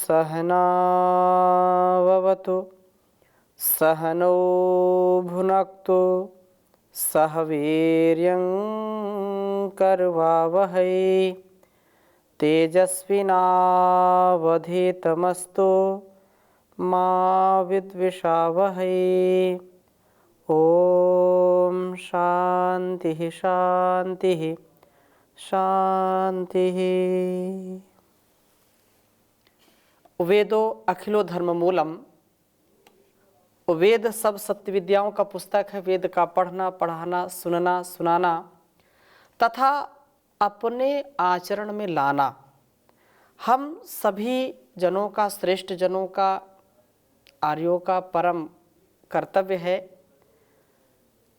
सहनाववतु सहनौ भुनक्तु सह वीर्यं करवावहै तेजस्विनावधीतमस्तु मा विद्विषावहै। ओम शांति शांति शांति। वेदो अखिलो धर्म मूलम। वेद सब सत्य विद्याओं का पुस्तक है। वेद का पढ़ना, पढ़ाना, सुनना, सुनाना तथा अपने आचरण में लाना हम सभी जनों का, श्रेष्ठ जनों का, आर्यों का परम कर्तव्य है।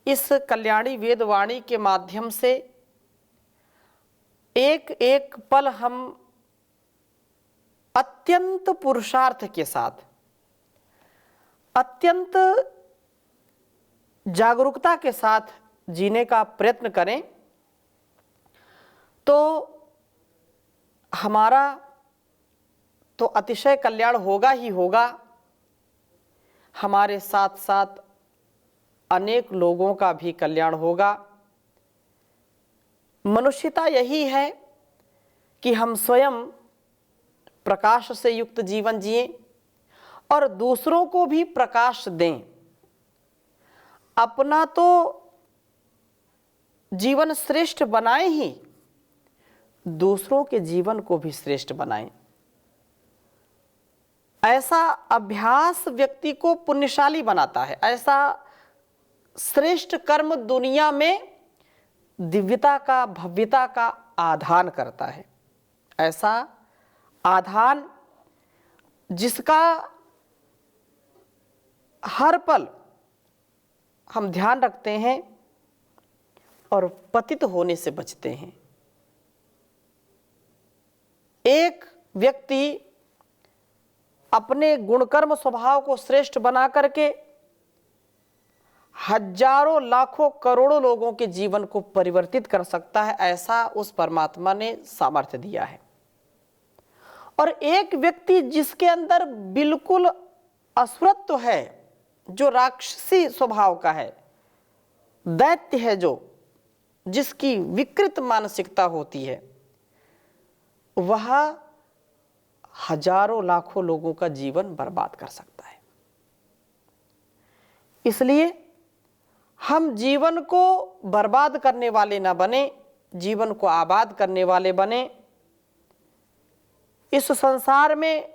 इस कल्याणी वेदवाणी के माध्यम से एक एक पल हम अत्यंत पुरुषार्थ के साथ, अत्यंत जागरूकता के साथ जीने का प्रयत्न करें तो हमारा तो अतिशय कल्याण होगा ही होगा, हमारे साथ साथ अनेक लोगों का भी कल्याण होगा। मनुष्यता यही है कि हम स्वयं प्रकाश से युक्त जीवन जिएं और दूसरों को भी प्रकाश दें। अपना तो जीवन श्रेष्ठ बनाएं ही, दूसरों के जीवन को भी श्रेष्ठ बनाएं। ऐसा अभ्यास व्यक्ति को पुण्यशाली बनाता है। ऐसा श्रेष्ठ कर्म दुनिया में दिव्यता का, भव्यता का आधान करता है। ऐसा आधान जिसका हर पल हम ध्यान रखते हैं और पतित होने से बचते हैं। एक व्यक्ति अपने गुणकर्म स्वभाव को श्रेष्ठ बना करके हजारों, लाखों, करोड़ों लोगों के जीवन को परिवर्तित कर सकता है। ऐसा उस परमात्मा ने सामर्थ्य दिया है। और एक व्यक्ति जिसके अंदर बिल्कुल असुरत्व है, जो राक्षसी स्वभाव का है, दैत्य है, जो जिसकी विकृत मानसिकता होती है, वह हजारों, लाखों लोगों का जीवन बर्बाद कर सकता है। इसलिए हम जीवन को बर्बाद करने वाले ना बने, जीवन को आबाद करने वाले बने। इस संसार में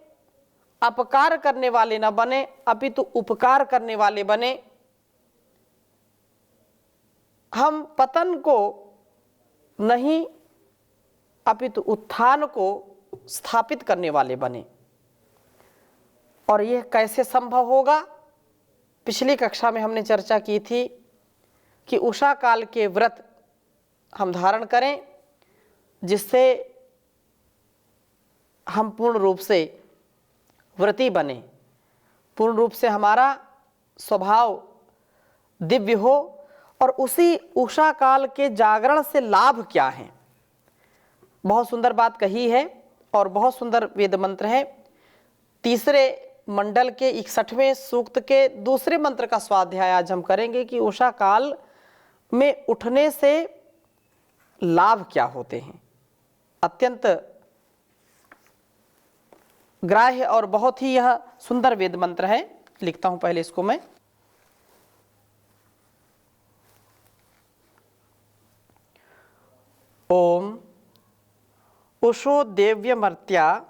अपकार करने वाले ना बने, अपितु उपकार करने वाले बने। हम पतन को नहीं अपितु उत्थान को स्थापित करने वाले बने। और यह कैसे संभव होगा? पिछली कक्षा में हमने चर्चा की थी कि उषा काल के व्रत हम धारण करें, जिससे हम पूर्ण रूप से व्रती बने, पूर्ण रूप से हमारा स्वभाव दिव्य हो। और उसी उषा काल के जागरण से लाभ क्या है? बहुत सुंदर बात कही है और बहुत सुंदर वेद मंत्र है। तीसरे मंडल के 61वें सूक्त के दूसरे मंत्र का स्वाध्याय आज हम करेंगे कि उषा काल में उठने से लाभ क्या होते हैं। अत्यंत ग्राह्य और बहुत ही यह सुंदर वेद मंत्र है। लिखता हूं पहले इसको मैं। ओम उषो देव्यमर्त्या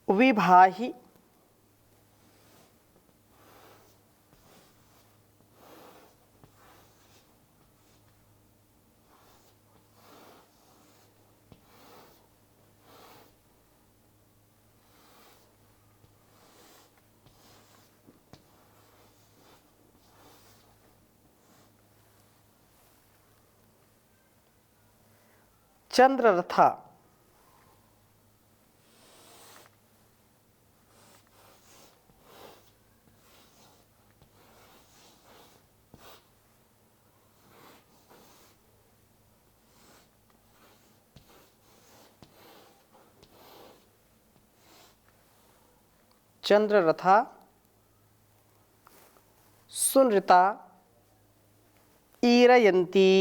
विभाहि चंद्ररथा, चंद्ररथा, सुनृता, ईरयन्ती।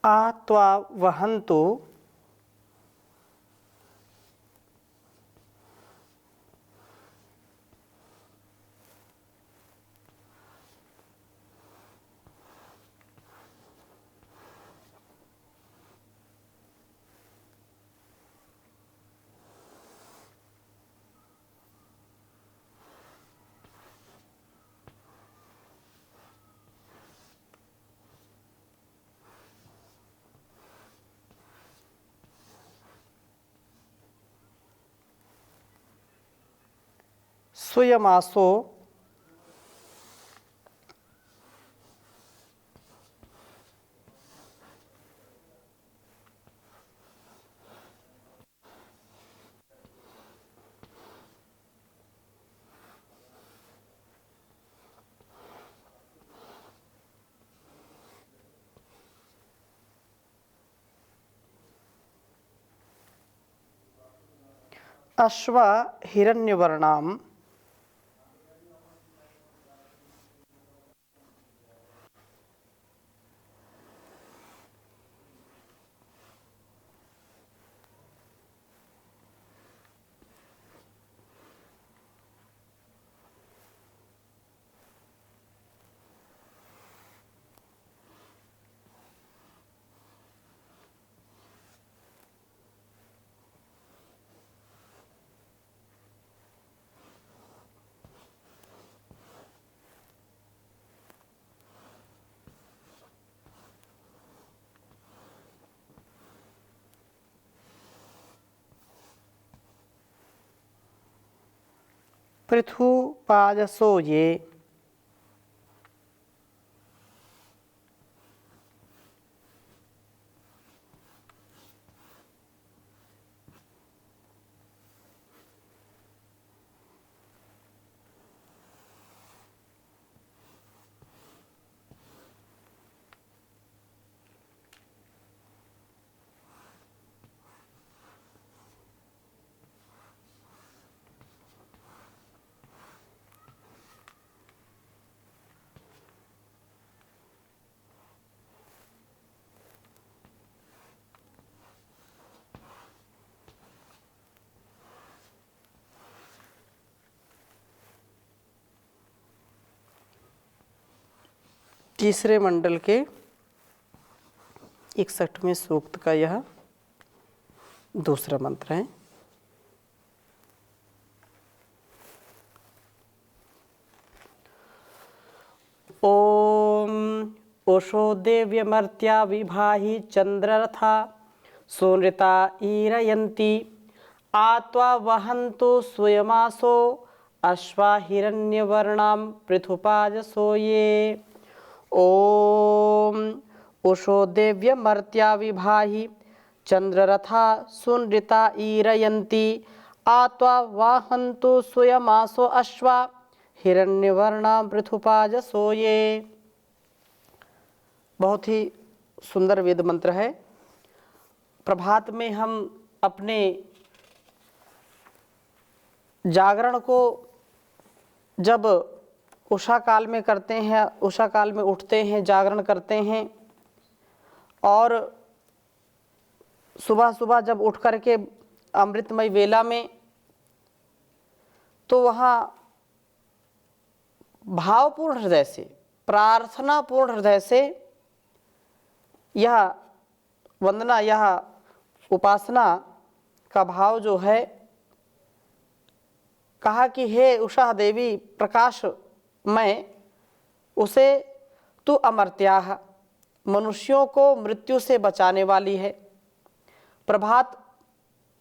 आ त्वा वहन्तु, स्वयमासो, अश्वा हिरण्यवर्णाम, पृथुपाजसो ये। तीसरे मंडल के 61वें सूक्त का यह दूसरा मंत्र है। ओम उषो देव्यमर्त्या विभाहि चंद्ररथा सोनृता ईरयन्ति आत्वा वहन्तु स्वयमासो अश्वा हिरण्यवर्णां पृथुपाजसो ये। ओम उषो देव्यमर्त्या विभाहि चंद्ररथा सुनृता ईरयन्ति आत्वा वाहन्तु स्वयमासो अश्वा हिरण्यवर्णां पृथुपाजसो ये। बहुत ही सुंदर वेद मंत्र है। प्रभात में हम अपने जागरण को जब उषा काल में करते हैं, उषा काल में उठते हैं, जागरण करते हैं, और सुबह सुबह जब उठ कर के अमृतमय वेला में, तो वहाँ भावपूर्ण हृदय से, प्रार्थनापूर्ण हृदय से यह वंदना, यह उपासना का भाव जो है, कहा कि हे उषा देवी प्रकाश मैं, उसे तू अमर्त्याः, मनुष्यों को मृत्यु से बचाने वाली है। प्रभात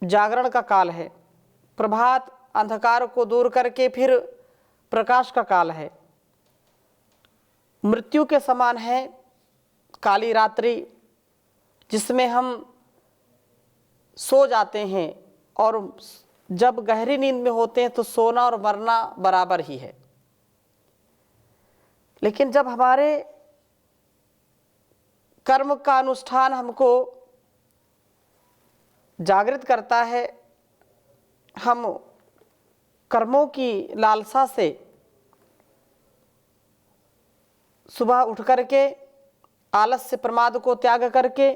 जागरण का काल है, प्रभात अंधकार को दूर करके फिर प्रकाश का काल है। मृत्यु के समान है काली रात्रि, जिसमें हम सो जाते हैं, और जब गहरी नींद में होते हैं तो सोना और मरना बराबर ही है। लेकिन जब हमारे कर्म का अनुष्ठान हमको जागृत करता है, हम कर्मों की लालसा से सुबह उठ करके आलस्य प्रमाद को त्याग करके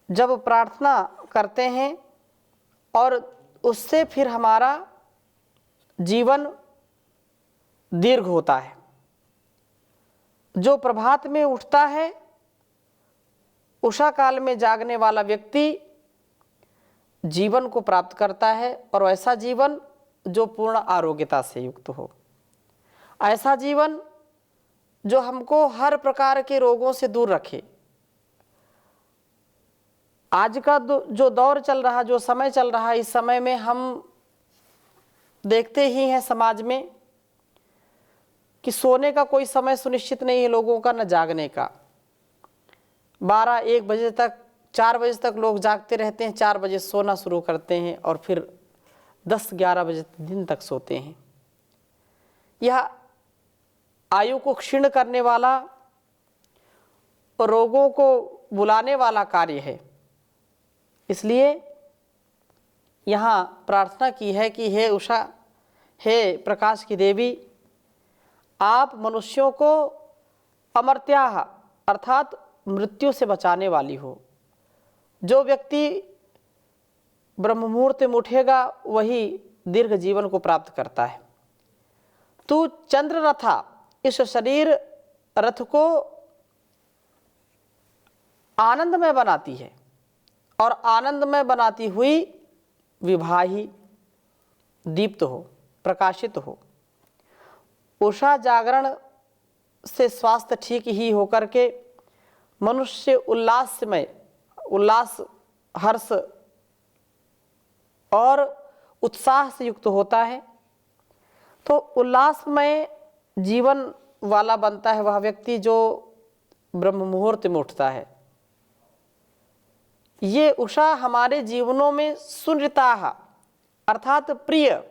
जब प्रार्थना करते हैं, और उससे फिर हमारा जीवन दीर्घ होता है। जो प्रभात में उठता है, उषा काल में जागने वाला व्यक्ति जीवन को प्राप्त करता है, और ऐसा जीवन जो पूर्ण आरोग्यता से युक्त हो, ऐसा जीवन जो हमको हर प्रकार के रोगों से दूर रखे। आज का जो दौर चल रहा, जो समय चल रहा है, इस समय में हम देखते ही हैं समाज में कि सोने का कोई समय सुनिश्चित नहीं है लोगों का, न जागने का। 12-1 बजे तक, 4 बजे तक लोग जागते रहते हैं, 4 बजे सोना शुरू करते हैं, और फिर 10-11 बजे दिन तक सोते हैं। यह आयु को क्षीण करने वाला और रोगों को बुलाने वाला कार्य है। इसलिए यहाँ प्रार्थना की है कि हे उषा, हे प्रकाश की देवी, आप मनुष्यों को अमर्त्याः अर्थात मृत्यु से बचाने वाली हो। जो व्यक्ति ब्रह्म मुहूर्त में उठेगा वही दीर्घ जीवन को प्राप्त करता है। तू चंद्र रथा, इस शरीर रथ को आनंदमय बनाती है, और आनंदमय बनाती हुई विभाही, दीप्त हो, प्रकाशित हो। उषा जागरण से स्वास्थ्य ठीक ही होकर के मनुष्य उल्लासमय, उल्लास, हर्ष और उत्साह से युक्त होता है। तो उल्लासमय जीवन वाला बनता है वह व्यक्ति जो ब्रह्म मुहूर्त में उठता है। ये उषा हमारे जीवनों में सुनृताः अर्थात प्रिय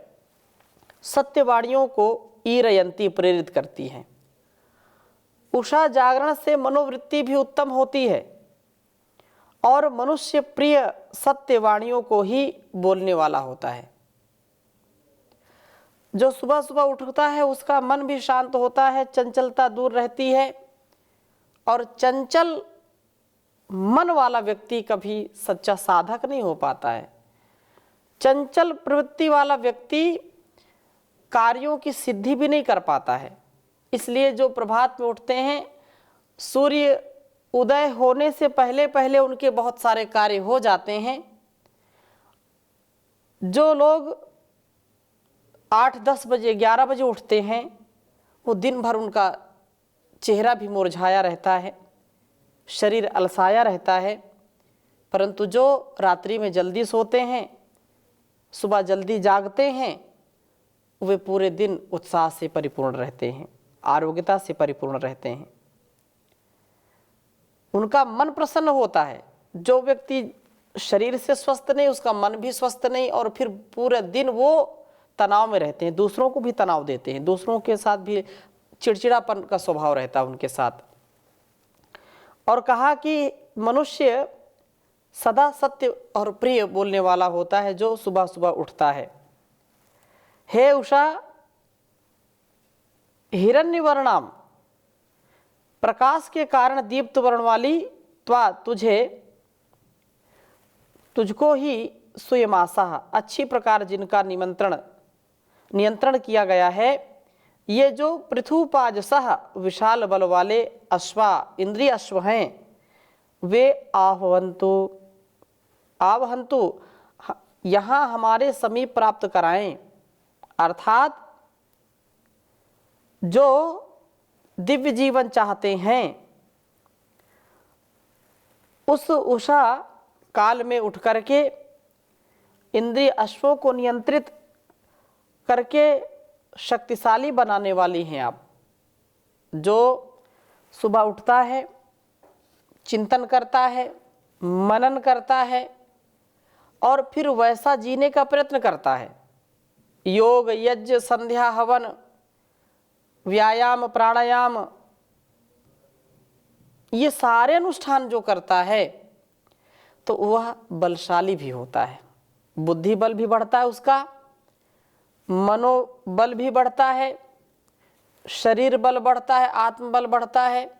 सत्यवाणियों को ईरयंती, प्रेरित करती हैं। उषा जागरण से मनोवृत्ति भी उत्तम होती है, और मनुष्य प्रिय सत्यवाणियों को ही बोलने वाला होता है। जो सुबह सुबह उठता है उसका मन भी शांत होता है, चंचलता दूर रहती है, और चंचल मन वाला व्यक्ति कभी सच्चा साधक नहीं हो पाता है। चंचल प्रवृत्ति वाला व्यक्ति कार्यों की सिद्धि भी नहीं कर पाता है। इसलिए जो प्रभात में उठते हैं, सूर्य उदय होने से पहले पहले उनके बहुत सारे कार्य हो जाते हैं। जो लोग 8-10 बजे, 11 बजे उठते हैं, वो दिन भर उनका चेहरा भी मुरझाया रहता है, शरीर अलसाया रहता है। परंतु जो रात्रि में जल्दी सोते हैं, सुबह जल्दी जागते हैं, वे पूरे दिन उत्साह से परिपूर्ण रहते हैं, आरोग्यता से परिपूर्ण रहते हैं। उनका मन प्रसन्न होता है। जो व्यक्ति शरीर से स्वस्थ नहीं, उसका मन भी स्वस्थ नहीं, और फिर पूरे दिन वो तनाव में रहते हैं, दूसरों को भी तनाव देते हैं, दूसरों के साथ भी चिड़चिड़ापन का स्वभाव रहता है उनके साथ। और कहा कि मनुष्य सदा सत्य और प्रिय बोलने वाला होता है जो सुबह सुबह उठता है। हे उषा हिरण्यवर्णाम, प्रकाश के कारण दीप्त वर्ण वाली त्वा तुझको ही सुयमासा, अच्छी प्रकार जिनका नियंत्रण किया गया है, ये जो पृथुपाजसः विशाल बल वाले अश्वा इंद्रिय अश्व हैं, वे आवहंतु यहाँ हमारे समीप प्राप्त कराएं। अर्थात जो दिव्य जीवन चाहते हैं उस उषा काल में उठ करके इंद्रिय अश्वों को नियंत्रित करके शक्तिशाली बनाने वाली हैं आप। जो सुबह उठता है, चिंतन करता है, मनन करता है और फिर वैसा जीने का प्रयत्न करता है, योग यज्ञ संध्या हवन व्यायाम प्राणायाम ये सारे अनुष्ठान जो करता है तो वह बलशाली भी होता है। बुद्धि बल भी बढ़ता है, उसका मनोबल भी बढ़ता है, शरीर बल बढ़ता है, आत्मबल बढ़ता है,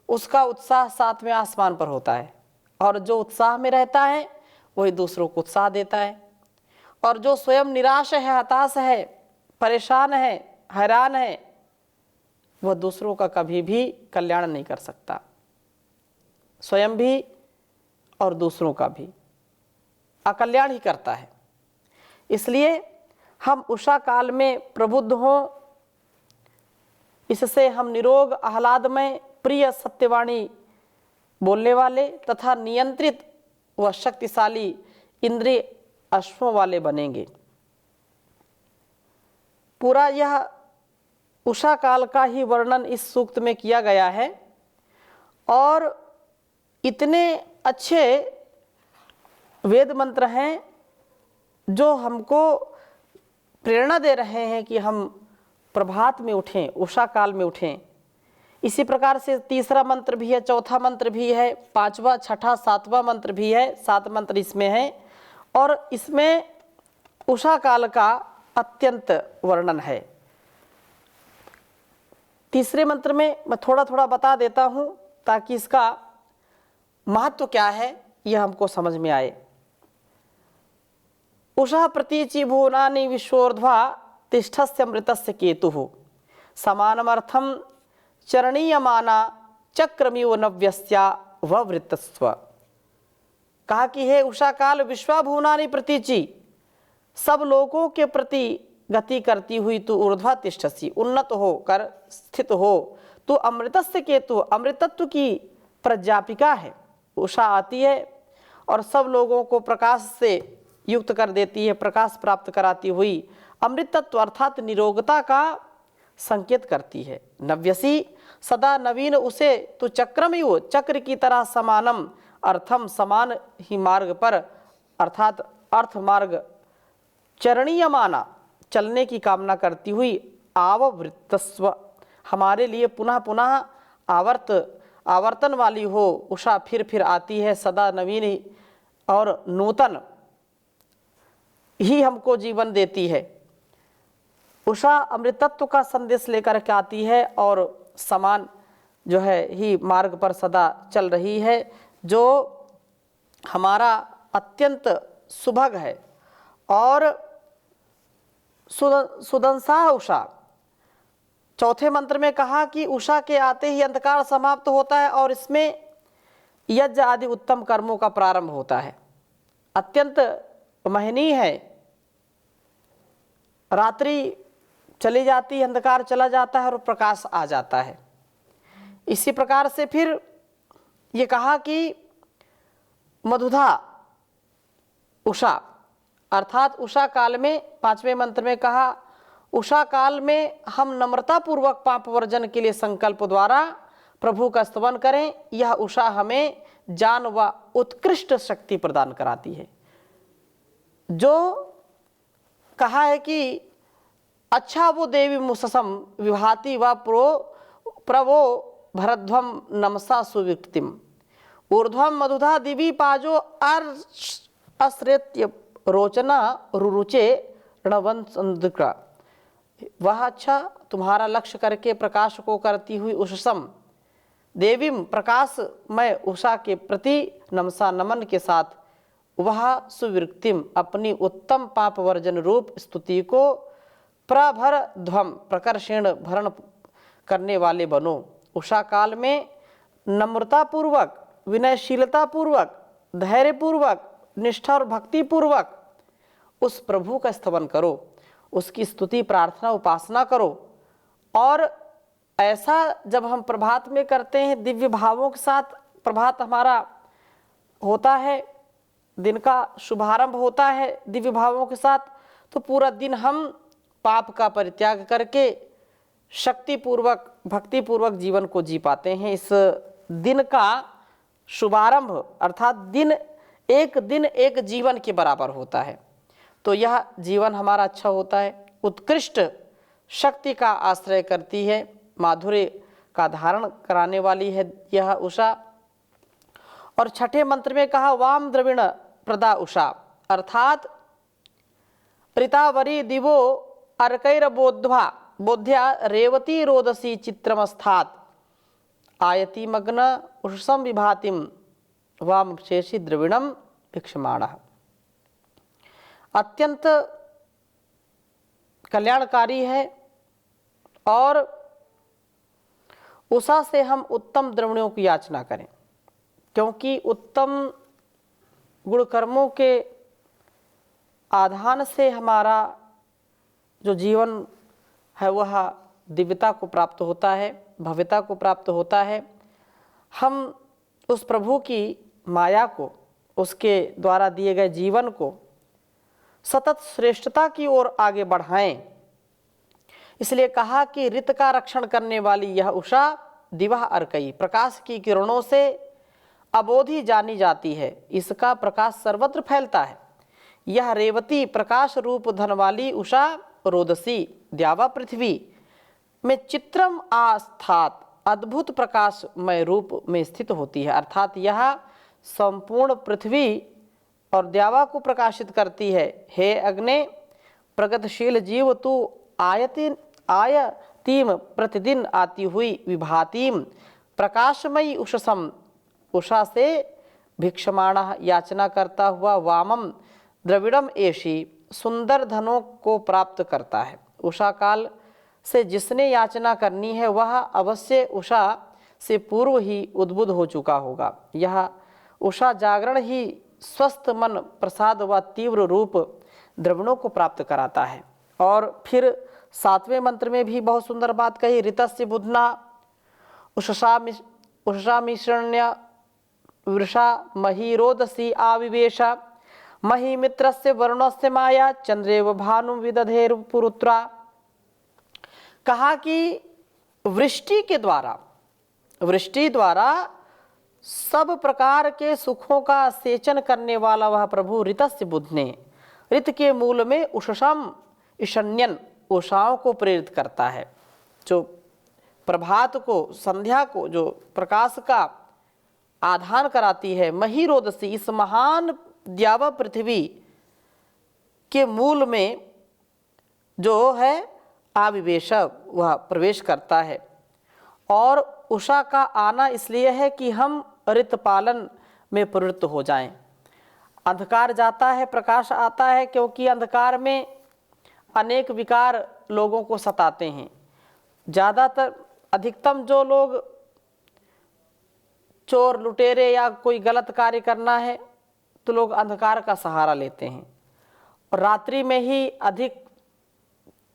उसका उत्साह सातवें आसमान पर होता है। और जो उत्साह में रहता है वही दूसरों को उत्साह देता है। और जो स्वयं निराश है, हताश है, परेशान है, हैरान है, वह दूसरों का कभी भी कल्याण नहीं कर सकता, स्वयं भी और दूसरों का भी अकल्याण ही करता है। इसलिए हम उषा काल में प्रबुद्ध हों, इससे हम निरोग आह्लादमय प्रिय सत्यवाणी बोलने वाले तथा नियंत्रित व शक्तिशाली इंद्रिय अश्वों वाले बनेंगे। पूरा यह उषा काल का ही वर्णन इस सूक्त में किया गया है और इतने अच्छे वेद मंत्र हैं जो हमको प्रेरणा दे रहे हैं कि हम प्रभात में उठें, उषा काल में उठें। इसी प्रकार से तीसरा मंत्र भी है, चौथा मंत्र भी है, पांचवा, छठा, सातवां मंत्र भी है, 7 मंत्र इसमें है और इसमें उषा काल का अत्यंत वर्णन है। तीसरे मंत्र में मैं थोड़ा थोड़ा बता देता हूं ताकि इसका महत्व क्या है यह हमको समझ में आए। उषा प्रतीचि भुवनानि विश्वोर्ध्वा तिष्ठस्य अमृतस्य केतुः समानमर्थम चरणीयमाना चक्रमिव नव्यस्या ववृतस्व। कहा कि हे उषा काल विश्वा भुवनानि प्रतीचि, सब लोगों के प्रति गति करती हुई तू ऊर्ध्वा तिष्ठसी, उन्नत हो कर स्थित हो, तू अमृतस्य केतु, अमृतत्व की प्रज्ञापिका है। उषा आती है और सब लोगों को प्रकाश से युक्त कर देती है, प्रकाश प्राप्त कराती हुई अमृतत्व अर्थात निरोगता का संकेत करती है। नव्यसी सदा नवीन उसे तू चक्रमिव, चक्र की तरह समानम अर्थम समान ही मार्ग पर अर्थात अर्थ मार्ग चरणीय माना चलने की कामना करती हुई आववृतस्व, हमारे लिए पुनः पुनः आवर्तन वाली हो। उषा फिर आती है, सदा नवीन और नूतन ही हमको जीवन देती है। उषा अमृतत्व का संदेश लेकर के आती है और समान जो है ही मार्ग पर सदा चल रही है, जो हमारा अत्यंत सुभग है। और सुदंसा उषा, चौथे मंत्र में कहा कि उषा के आते ही अंधकार समाप्त होता है और इसमें यज्ञ आदि उत्तम कर्मों का प्रारंभ होता है। अत्यंत महनीय है। रात्रि चली जाती है, अंधकार चला जाता है और प्रकाश आ जाता है। इसी प्रकार से फिर ये कहा कि मधुधा उषा अर्थात उषा काल में, पांचवें मंत्र में कहा उषा काल में हम नम्रता पूर्वक पाप वर्जन के लिए संकल्प द्वारा प्रभु का स्तवन करें। यह उषा हमें जान व उत्कृष्ट शक्ति प्रदान कराती है। जो कहा है कि अच्छा वो देवी मुससम विभाति व प्रवो भरध्वम नमसा सुविक्तिम ऊर्ध्वम मधुधा दिवी पाजो अश्रेत्य रोचना रुरुचे रणवंसंदिका। वह अच्छा तुम्हारा लक्ष्य करके प्रकाश को करती हुई उषसम देवीम प्रकाशमय उषा के प्रति नमसा नमन के साथ वह सुविरक्तिम अपनी उत्तम पाप वर्जन रूप स्तुति को प्रभर ध्वम प्रकर्षण भरण करने वाले बनो। उषा काल में नम्रतापूर्वक, विनयशीलतापूर्वक, धैर्यपूर्वक, निष्ठा और भक्तिपूर्वक उस प्रभु का स्तवन करो, उसकी स्तुति प्रार्थना उपासना करो। और ऐसा जब हम प्रभात में करते हैं, दिव्य भावों के साथ प्रभात हमारा होता है, दिन का शुभारंभ होता है दिव्य भावों के साथ, तो पूरा दिन हम पाप का परित्याग करके शक्तिपूर्वक भक्तिपूर्वक जीवन को जी पाते हैं। इस दिन का शुभारंभ अर्थात दिन एक जीवन के बराबर होता है, तो यह जीवन हमारा अच्छा होता है। उत्कृष्ट शक्ति का आश्रय करती है, माधुर्य का धारण कराने वाली है यह उषा। और छठे मंत्र में कहा वाम द्रविण प्रदा उषा, अर्थात ऋतावरी दिवो अर्कैर बोध्या रेवती रोदसी चित्रमस्थात आयति मग्न उषसम विभातिम वाम शेषी द्रविणम भिक्षमाणः। अत्यंत कल्याणकारी है और उषा से हम उत्तम द्रविणों की याचना करें, क्योंकि उत्तम गुण कर्मों के आधान से हमारा जो जीवन है वह दिव्यता को प्राप्त होता है, भव्यता को प्राप्त होता है। हम उस प्रभु की माया को, उसके द्वारा दिए गए जीवन को सतत श्रेष्ठता की ओर आगे बढ़ाएं। इसलिए कहा कि ऋत का रक्षण करने वाली यह उषा दिवा अर्कई, प्रकाश की किरणों से अबोधी जानी जाती है, इसका प्रकाश सर्वत्र फैलता है। यह रेवती प्रकाश रूप धन वाली उषा रोदसी द्यावा पृथ्वी में चित्रम आस्थात अद्भुत प्रकाशमय रूप में स्थित होती है, अर्थात यह संपूर्ण पृथ्वी और द्यावा को प्रकाशित करती है। हे अग्नि प्रगतिशील जीव, तू आयतीम प्रतिदिन आती हुई विभातीम प्रकाशमयी उषसम, उषा से भिक्षमाणः याचना करता हुआ वामम द्रविड़म एषी सुंदर धनों को प्राप्त करता है। उषा काल से जिसने याचना करनी है वह अवश्य उषा से पूर्व ही उद्बुद्ध हो चुका होगा। यह उषा जागरण ही स्वस्थ मन प्रसाद व तीव्र रूप द्रविणों को प्राप्त कराता है। और फिर 7वें मंत्र में भी बहुत सुंदर बात कही, ऋतस्य बुधना उषसा मिश्रण्य वृषा महीरोदसी आविवेश मही मित्रस्य वरुणस्य माया चंद्रेव भानु विदधेर पुरुत्रा। कहा कि वृष्टि द्वारा सब प्रकार के सुखों का सेचन करने वाला वह प्रभु ऋतस्य बुधने, ऋत के मूल में उषसम ईशन्यन उषाओं को प्रेरित करता है, जो प्रभात को संध्या को जो प्रकाश का आधान कराती है। महीरोदसी इस महान द्यावा पृथ्वी के मूल में जो है आविवेश वह प्रवेश करता है। और उषा का आना इसलिए है कि हम ऋत पालन में प्रवृत्त हो जाएं। अंधकार जाता है, प्रकाश आता है, क्योंकि अंधकार में अनेक विकार लोगों को सताते हैं। ज़्यादातर अधिकतम जो लोग चोर लुटेरे या कोई गलत कार्य करना है तो लोग अंधकार का सहारा लेते हैं, और रात्रि में ही अधिक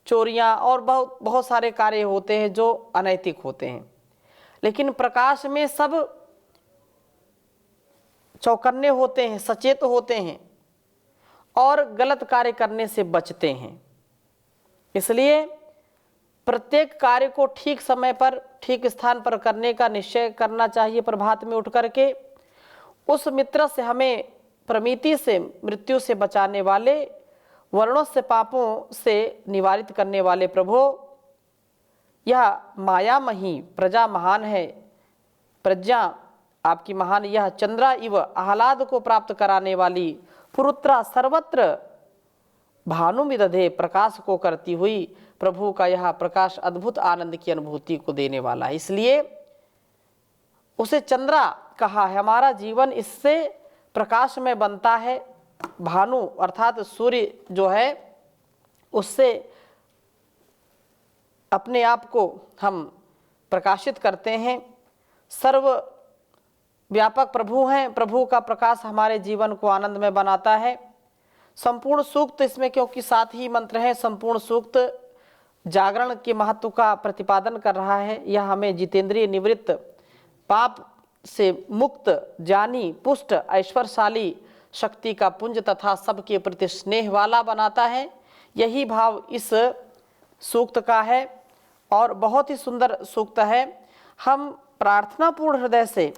चोरियां और बहुत सारे कार्य होते हैं जो अनैतिक होते हैं। लेकिन प्रकाश में सब चौकन्ने होते हैं, सचेत होते हैं और गलत कार्य करने से बचते हैं। इसलिए प्रत्येक कार्य को ठीक समय पर ठीक स्थान पर करने का निश्चय करना चाहिए। प्रभात में उठ करके उस मित्र से, हमें प्रमिति से, मृत्यु से बचाने वाले, वर्णों से, पापों से निवारित करने वाले प्रभु, यह मायामही प्रजा महान है, प्रज्ञा आपकी महान, यह चंद्रा इव आह्लाद को प्राप्त कराने वाली पुरुत्रा सर्वत्र भानुमिदधे प्रकाश को करती हुई प्रभु का यह प्रकाश अद्भुत आनंद की अनुभूति को देने वाला है। इसलिए उसे चंद्रा कहा है। हमारा जीवन इससे प्रकाश में बनता है। भानु अर्थात सूर्य जो है उससे अपने आप को हम प्रकाशित करते हैं। सर्व व्यापक प्रभु हैं, प्रभु का प्रकाश हमारे जीवन को आनंद में बनाता है। संपूर्ण सूक्त इसमें क्योंकि 7 ही मंत्र हैं, संपूर्ण सूक्त जागरण के महत्व का प्रतिपादन कर रहा है। यह हमें जितेंद्रिय, निवृत्त, पाप से मुक्त, ज्ञानी, पुष्ट, ऐश्वर्यशाली, शक्ति का पुंज तथा सबके प्रति स्नेह वाला बनाता है। यही भाव इस सूक्त का है और बहुत ही सुंदर सूक्त है। हम प्रार्थनापूर्ण हृदय से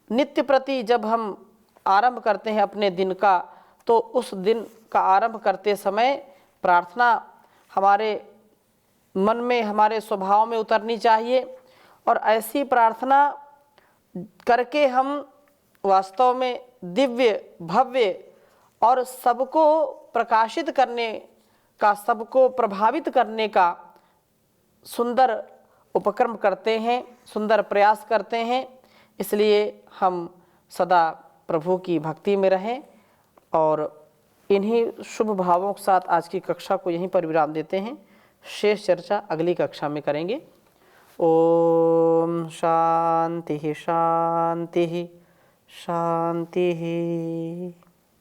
नित्य प्रति जब हम आरंभ करते हैं अपने दिन का, तो उस दिन का आरंभ करते समय प्रार्थना हमारे मन में, हमारे स्वभाव में उतरनी चाहिए। और ऐसी प्रार्थना करके हम वास्तव में दिव्य, भव्य और सबको प्रकाशित करने का, सबको प्रभावित करने का सुंदर उपक्रम करते हैं, सुंदर प्रयास करते हैं। इसलिए हम सदा प्रभु की भक्ति में रहें और इन्हीं शुभ भावों के साथ आज की कक्षा को यहीं पर विराम देते हैं। शेष चर्चा अगली कक्षा में करेंगे। ओम शांति शांति शांति।